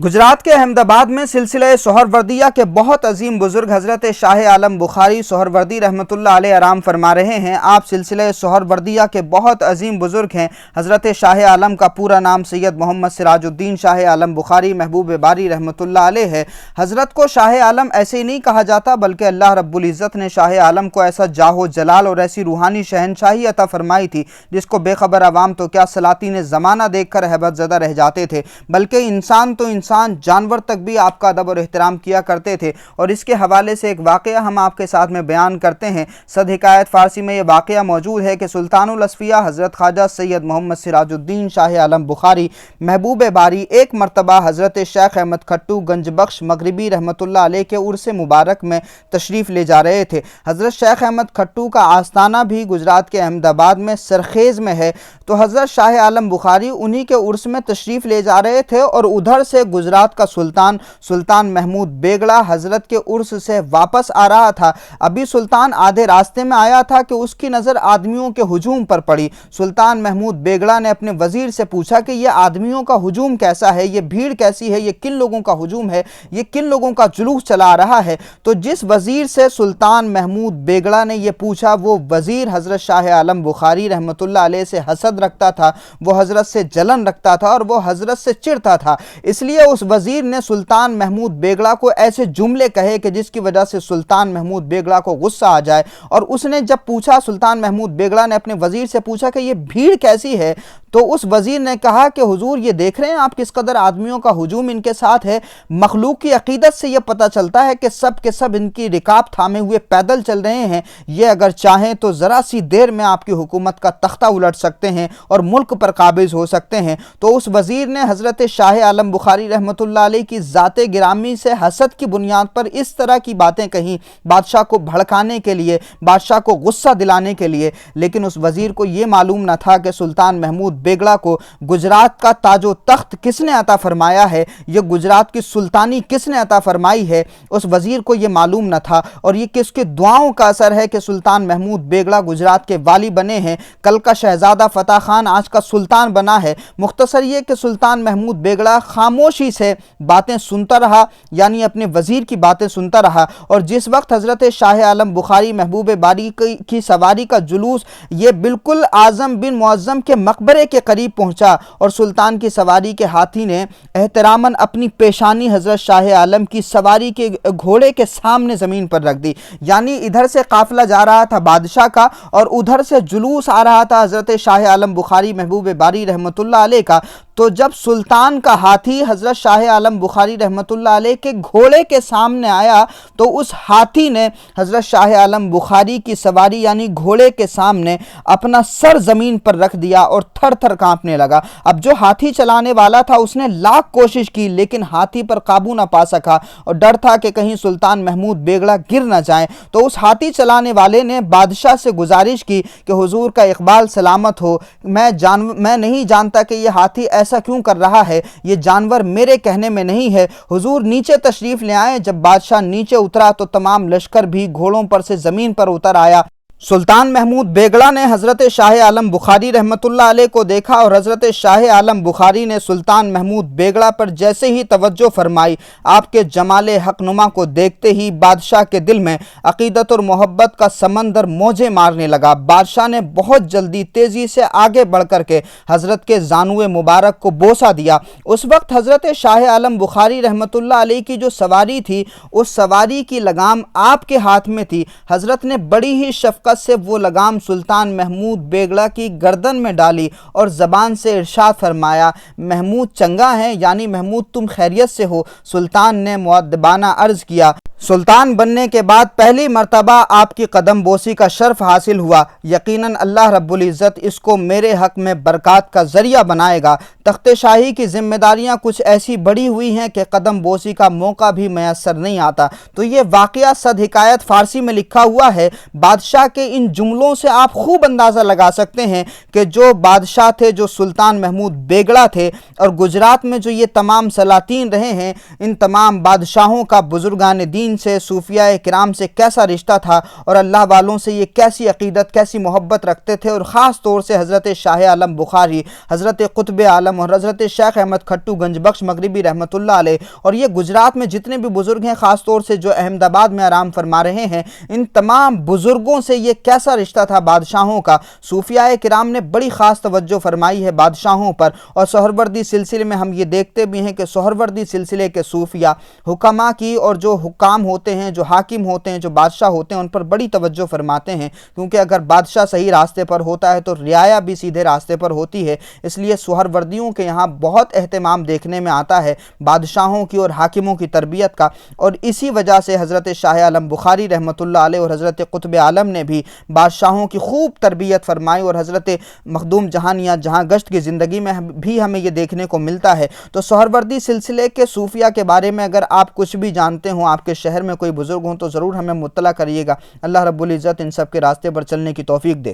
गुजरात के अहमदाबाद में सिलसिला सोहरवर्दिया के बहुत अजीम बुजुर्ग हज़रत शाह आलम बुखारी सोहरवर्दी रहमतुल्लाह अलैह आराम फरमा रहे हैं। आप सिलसिला सोहरवर्दिया के बहुत अजीम बुजुर्ग हैं। हज़रत शाह आलम का पूरा नाम सैयद मोहम्मद सिराजुद्दीन शाह आलम बुखारी महबूब बारी रहमतुल्लाह अलैह है। हज़रत को शाह आलम ऐसे ही नहीं कहा जाता, बल्कि अल्लाह रब्बुल इज़्ज़त ने शाह आलम को ऐसा जाहो जलाल और ऐसी रूहानी शहनशाही अता फरमाई थी जिसको बेखबर अवाम तो क्या सलातीन ज़माना देख कर हैबत ज़दा रह जाते थे, बल्कि इंसान तो इंसान जानवर तक भी आपका अदब और एहतराम किया करते थे। और इसके हवाले से एक वाक़या हम आपके साथ में बयान करते हैं। सद हिकायत फ़ारसी में ये वाक़या मौजूद है कि सुल्तानुल असफ़िया हज़रत ख्वाजा सैयद मोहम्मद सिराजुद्दीन शाह आलम बुखारी महबूब बारी एक मरतबा हज़रत शेख अहमद खट्टू गंजबख्श मगरिबी रहमतुल्लाह अलैह के उर्स मुबारक में तशरीफ़ ले जा रहे थे। हज़रत शेख अहमद खट्टू का आस्ताना भी गुजरात के अहमदाबाद में सरखेज़ में है। तो हज़रत शाह आलम बुखारी उन्हीं के उर्स में तशरीफ़ ले जा रहे थे और उधर से गुजरात का सुल्तान महमूद बेगड़ा हज़रत के उर्स से वापस आ रहा था। अभी सुल्तान आधे रास्ते में आया था कि उसकी नज़र आदमियों के हुजूम पर पड़ी। सुल्तान महमूद बेगड़ा ने अपने वज़ीर से पूछा कि यह आदमियों का हुजूम कैसा है, ये भीड़ कैसी है, ये किन लोगों का हुजूम है, ये किन लोगों का जुलूस चला आ रहा है। तो जिस वज़ीर से सुल्तान महमूद बेगड़ा ने यह पूछा वो वज़ीर हज़रत शाह आलम बुखारी रहमतुल्लाह अलैह से हसद रखता था, वो हज़रत से जलन रखता था और वो हज़रत से चिढ़ता था। इसलिए उस वज़ीर ने सुल्तान महमूद बेगड़ा को ऐसे जुमले कहे कि जिसकी वजह से सुल्तान महमूद बेगड़ा को गुस्सा आ जाए। और उसने जब पूछा, सुल्तान महमूद बेगड़ा ने अपने वज़ीर से पूछा कि ये भीड़ कैसी है, तो उस वज़ीर ने कहा कि हुजूर ये देख रहे हैं आप किस कदर आदमियों का हुजूम इनके साथ है। मखलूक की अकीदत से ये पता चलता है कि सब के सब इनकी रिकाब थामे हुए पैदल चल रहे हैं। ये अगर चाहें तो ज़रा सी देर में आपकी हुकूमत का तख्ता उलट सकते हैं और मुल्क पर काबिज हो सकते हैं। तो उस वज़ीर ने हज़रत शाह आलम बुखारी रहमतुल्लाह अलैह की ज़ाते गिरामी से हसद की बुनियाद पर इस तरह की बातें कहीं बादशाह को भड़काने के लिए, बादशाह को गुस्सा दिलाने के लिए। लेकिन उस वज़ीर को ये मालूम न था कि सुल्तान महमूद बेगड़ा को गुजरात का ताजो तख्त किसने अता फरमाया है, ये गुजरात की सुल्तानी किसने अता फरमाई है, उस वज़ीर को ये मालूम न था। और ये किसके दुआओं का असर है कि सुल्तान महमूद बेगड़ा गुजरात के वाली बने हैं, कल का शहज़ादा फ़तह खान आज का सुल्तान बना है। मुख्तसर ये कि सुल्तान महमूद बेगड़ा खामोशी से बातें सुनता रहा, यानी अपने वज़ीर की बातें सुनता रहा। और जिस वक्त हज़रत शाह आलम बुखारी महबूब बारी की सवारी का जुलूस ये बिल्कुल आज़म बिन मुअज़्ज़म के मकबरे के करीब पहुंचा और सुल्तान की सवारी के हाथी ने एहतरामन अपनी पेशानी हज़रत शाह आलम की सवारी के घोड़े के सामने ज़मीन पर रख दी। यानी इधर से काफ़िला जा रहा था बादशाह का और उधर से जुलूस आ रहा था हज़रत शाह आलम बुखारी महबूब बारी रहमतुल्लाह अलैह का। तो जब सुल्तान का हाथी हज़रत शाह आलम बुखारी रहमतुल्लाह अलैह के घोड़े के सामने आया तो उस हाथी ने हज़रत शाह आलम बुखारी की सवारी यानी घोड़े के सामने अपना सर ज़मीन पर रख दिया और थर थर कांपने लगा। अब जो हाथी चलाने वाला था उसने लाख कोशिश की लेकिन हाथी पर काबू ना पा सका और डर था कि कहीं सुल्तान महमूद बेगड़ा गिर ना जाए। तो उस हाथी चलाने वाले ने बादशाह से गुजारिश की कि हुजूर का इकबाल सलामत हो, मैं नहीं जानता कि यह हाथी ऐसा क्यों कर रहा है, ये जानवर मेरे कहने में नहीं है, हुजूर नीचे तशरीफ़ ले आए। जब बादशाह नीचे उतरा तो तमाम लश्कर भी घोड़ों पर से ज़मीन पर उतर आया। सुल्तान महमूद बेगड़ा ने हज़रत शाह आलम बुखारी रहमतुल्लाह अलैह को देखा और हज़रत शाह आलम बुखारी ने सुल्तान महमूद बेगड़ा पर जैसे ही तवज्जो फरमाई, आपके जमाले हक़नुमा को देखते ही बादशाह के दिल में अक़ीदत और मोहब्बत का समंदर मौजें मारने लगा। बादशाह ने बहुत जल्दी तेज़ी से आगे बढ़ कर के हज़रत के जानुए मुबारक को बोसा दिया। उस वक्त हज़रत शाह आलम बुखारी रहमतुल्लाह अलैह की जो सवारी थी उस सवारी की लगाम आपके हाथ में थी। हज़रत ने बड़ी ही शफ़क़त से वो लगाम सुल्तान महमूद बेगड़ा की गर्दन में डाली और ज़बान से इरशाद फरमाया, महमूद चंगा है, यानी महमूद तुम खैरियत से हो। सुल्तान ने मुअद्दबाना अर्ज़ किया, सुल्तान बनने के बाद पहली मर्तबा आपकी कदम बोसी का शर्फ हासिल हुआ। यकीनन अल्लाह रब्बुल इज़्ज़त इसको मेरे हक़ में बरक़ात का ज़रिया बनाएगा। तख्ते शाही की ज़िम्मेदारियाँ कुछ ऐसी बढ़ी हुई हैं कि कदम बोसी का मौका भी मैसर नहीं आता। तो ये वाक़या सद हिकायत फ़ारसी में लिखा हुआ है। बादशाह के इन जुमलों से आप खूब अंदाज़ा लगा सकते हैं कि जो बादशाह थे, जो सुल्तान महमूद बेगड़ा थे और गुजरात में जो ये तमाम सलातीन रहे हैं, इन तमाम बादशाहों का बुजुर्गान दीन दीन से, सूफिया किराम से कैसा रिश्ता था और अल्लाह वालों से ये कैसी अकीदत, कैसी मोहब्बत रखते थे। और ख़ास तौर से हज़रत शाह आलम बुखारी, हज़रत कुतुब आलम और हज़रत शेख अहमद खट्टू गंजबख्श मगरिबी रहमतुल्लाह अलैह, और ये गुजरात में जितने भी बुज़ुर्ग हैं, ख़ास तौर से जो अहमदाबाद में आराम फरमा रहे हैं, इन तमाम बुज़ुर्गों से ये कैसा रिश्ता था बादशाहों का। सूफिया किराम ने बड़ी ख़ास तवज्जो फरमाई है बादशाहों पर। और सोहरवर्दी सिलसिले में हम ये देखते भी हैं कि सोहरवर्दी सिलसिले के सूफिया हुक्मा की और जो हुक्काम होते हैं, जो हाकिम होते हैं, जो बादशाह होते हैं, उन पर बड़ी तवज्जो फरमाते हैं, क्योंकि अगर बादशाह सही रास्ते पर होता है तो रियाया भी सीधे रास्ते पर होती है। इसलिए सोहरवर्दियों के यहाँ बहुत एहतमाम देखने में आता है बादशाहों की और हाकिमों की तरबियत का। और इसी वजह से हज़रत शाह आलम बुखारी रहमतुल्लाह अलैह और हज़रत कुतुब आलम ने भी बादशाहों की खूब तरबियत फरमाई। और हज़रत मखदूम जहानिया जहाँ गश्त की ज़िंदगी में भी हमें ये देखने को मिलता है। तो सोहरवर्दी सिलसिले के सूफिया के बारे में अगर आप कुछ भी जानते हो, आपके शहर में कोई बुज़ुर्ग हो, तो ज़रूर हमें मुत्तला करिएगा। अल्लाह रब्बुल इज़्ज़त इन सब के रास्ते पर चलने की तौफीक दे।